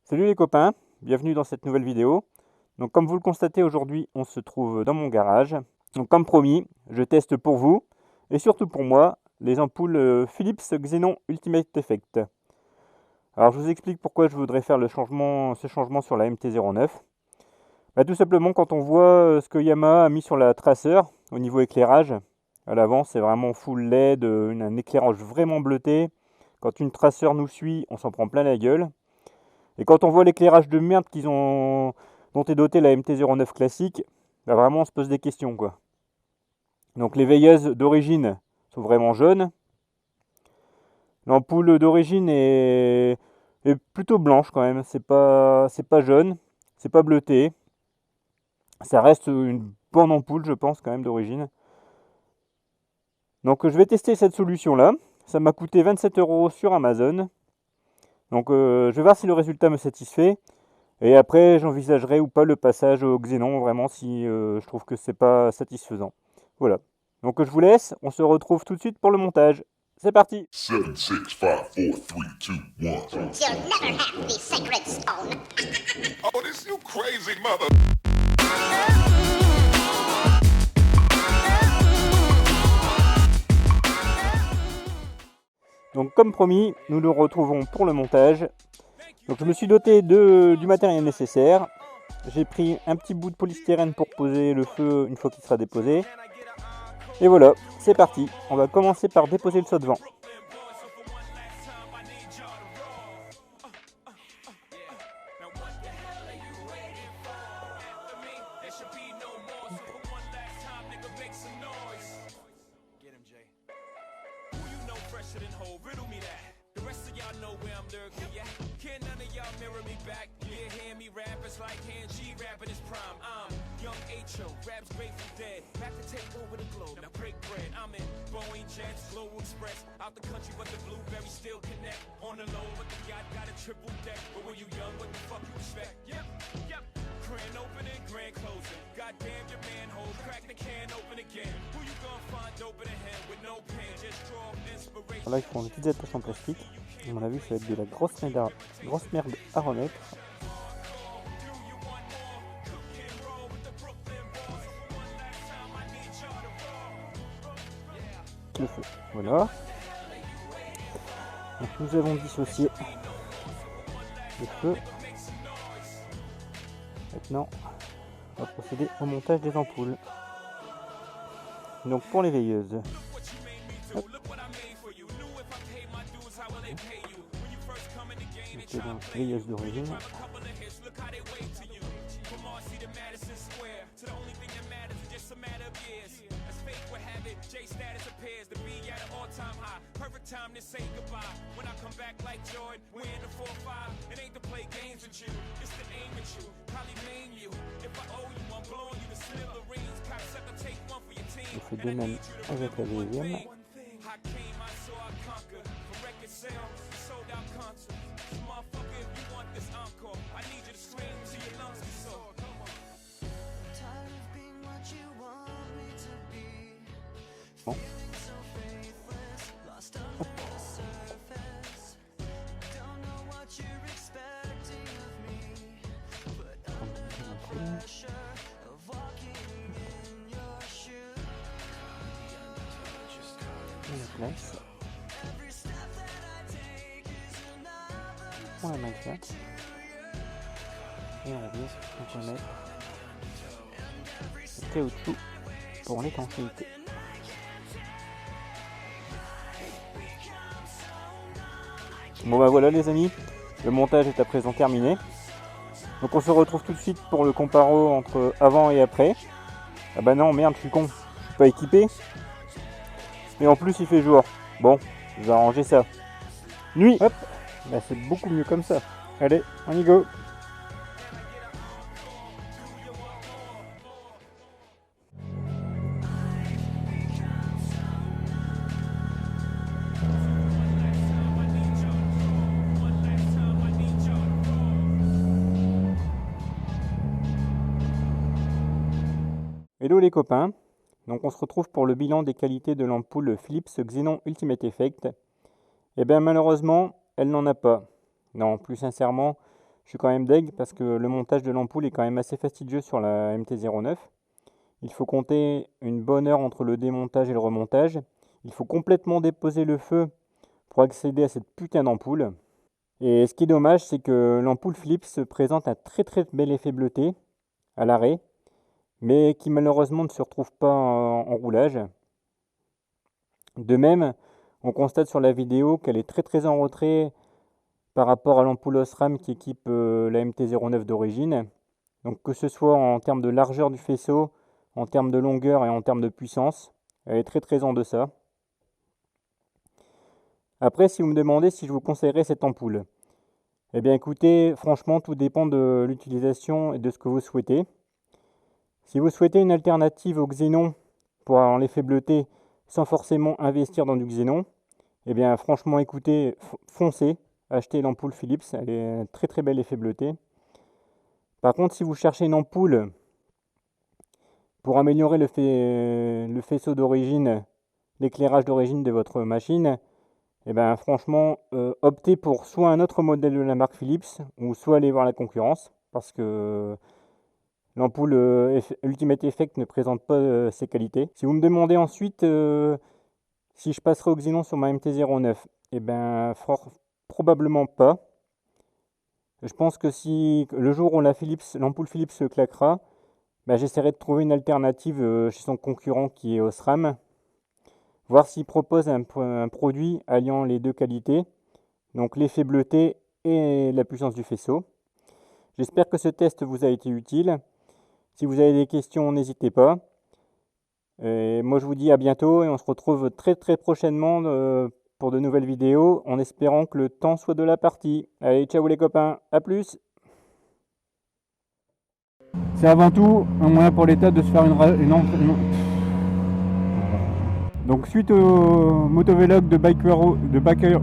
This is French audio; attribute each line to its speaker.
Speaker 1: Salut les copains, bienvenue dans cette nouvelle vidéo. Donc comme vous le constatez aujourd'hui, on se trouve dans mon garage. Donc comme promis, je teste pour vous et surtout pour moi les ampoules Philips Xenon Ultimate Effect. Alors je vous explique pourquoi je voudrais faire ce changement sur la MT-09. Tout simplement quand on voit ce que Yamaha a mis sur la Tracer au niveau éclairage. À l'avant c'est vraiment full LED, un éclairage vraiment bleuté. Quand une Tracer nous suit, on s'en prend plein la gueule. Et quand on voit l'éclairage de merde dont est dotée la MT-09 classique, vraiment on se pose des questions quoi. Donc les veilleuses d'origine sont vraiment jaunes. L'ampoule d'origine est plutôt blanche quand même, c'est pas jaune, c'est pas bleuté. Ça reste une bonne ampoule je pense quand même d'origine. Donc je vais tester cette solution là. Ça m'a coûté 27 € sur Amazon. Donc je vais voir si le résultat me satisfait. Et après, j'envisagerai ou pas le passage au Xenon, vraiment, si je trouve que c'est pas satisfaisant. Voilà. Donc je vous laisse, on se retrouve tout de suite pour le montage. C'est parti!
Speaker 2: 7, 6, 5, 4, 3, 2, 1.
Speaker 3: You'll never have the sacred stone.
Speaker 2: Oh, this you crazy mother.
Speaker 1: Donc comme promis, nous nous retrouvons pour le montage. Donc je me suis doté du matériel nécessaire. J'ai pris un petit bout de polystyrène pour poser le feu une fois qu'il sera déposé. Et voilà, c'est parti. On va commencer par déposer le seau de vent.
Speaker 4: Raps grateful dead, back to take over the globe. Now break bread, I'm in Boeing Jets, Global Express. Out the country, but the blueberries still connect. On the low, but the yacht got a triple deck. But when you young, what the fuck you expect? Yep. Grand opening, grand closing. Goddamn your manhole, crack the can open again. Who you gonna find open a hand with no pen? Just draw inspiration.
Speaker 1: Là, ils font une petite attention plastique. À mon avis, ça va être de la grosse merde à remettre. Le feu, voilà. Donc nous avons dissocié le feu. Maintenant, on va procéder au montage des ampoules. Donc pour les veilleuses. Hop. C'est donc veilleuse d'origine.
Speaker 4: Time to say goodbye. When I come back like Jordan, we're in the 4-5. It ain't to play games with you, it's to aim at you. Probably maim you. If I owe you, I'm blowing you to smithereens. Cocksucker, take one for your team.
Speaker 1: On fait de même avec la deuxième.
Speaker 4: I came, I saw, I conquer. For record sale, sold out concert. Motherfucker, if you want this encore, I need you to scream till your lungs get sore. Tired of being what you want me to be.
Speaker 1: Bon. Place. On la maintient et on revient on va mettre le caoutchouc pour l'étanchéité. Bon voilà les amis, le montage est à présent terminé. Donc on se retrouve tout de suite pour le comparo entre avant et après. Ah bah non merde, je suis con, je suis pas équipé. Et en plus il fait jour. Bon, je vais arranger ça. Nuit. Hop. Bah c'est beaucoup mieux comme ça. Allez, on y go. Hello les copains. Donc on se retrouve pour le bilan des qualités de l'ampoule Philips Xenon Ultimate Effect. Et bien malheureusement, elle n'en a pas. Non, plus sincèrement, Je suis quand même deg parce que le montage de l'ampoule est quand même assez fastidieux sur la MT-09. Il faut compter une bonne heure entre le démontage et le remontage. Il faut complètement déposer le feu pour accéder à cette putain d'ampoule. Et ce qui est dommage, c'est que l'ampoule Philips présente un très bel effet bleuté à l'arrêt, mais qui malheureusement ne se retrouve pas en roulage. De même, on constate sur la vidéo qu'elle est très en retrait par rapport à l'ampoule Osram qui équipe la MT-09 d'origine. Donc que ce soit en termes de largeur du faisceau, en termes de longueur et en termes de puissance, elle est très en deçà. Après, si vous me demandez si je vous conseillerais cette ampoule, eh bien écoutez, franchement, tout dépend de l'utilisation et de ce que vous souhaitez. Si vous souhaitez une alternative au xénon pour avoir l'effet bleuté sans forcément investir dans du xénon, eh bien franchement, écoutez, foncez, achetez l'ampoule Philips, elle est un très bel effet bleuté. Par contre, si vous cherchez une ampoule pour améliorer le faisceau d'origine, l'éclairage d'origine de votre machine, eh bien franchement, optez pour soit un autre modèle de la marque Philips, ou soit aller voir la concurrence, parce que l'ampoule Ultimate Effect ne présente pas ses qualités. Si vous me demandez ensuite si je passerai au xénon sur ma MT-09, eh bien probablement pas. Je pense que si le jour où l'ampoule Philips se claquera, j'essaierai de trouver une alternative chez son concurrent qui est Osram, voir s'il propose un produit alliant les deux qualités, donc l'effet bleuté et la puissance du faisceau. J'espère que ce test vous a été utile. Si vous avez des questions, n'hésitez pas. Et moi je vous dis à bientôt et on se retrouve très prochainement pour de nouvelles vidéos en espérant que le temps soit de la partie. Allez, ciao les copains, à plus. C'est avant tout un moyen pour l'État de se faire Donc suite au motovlog de Biker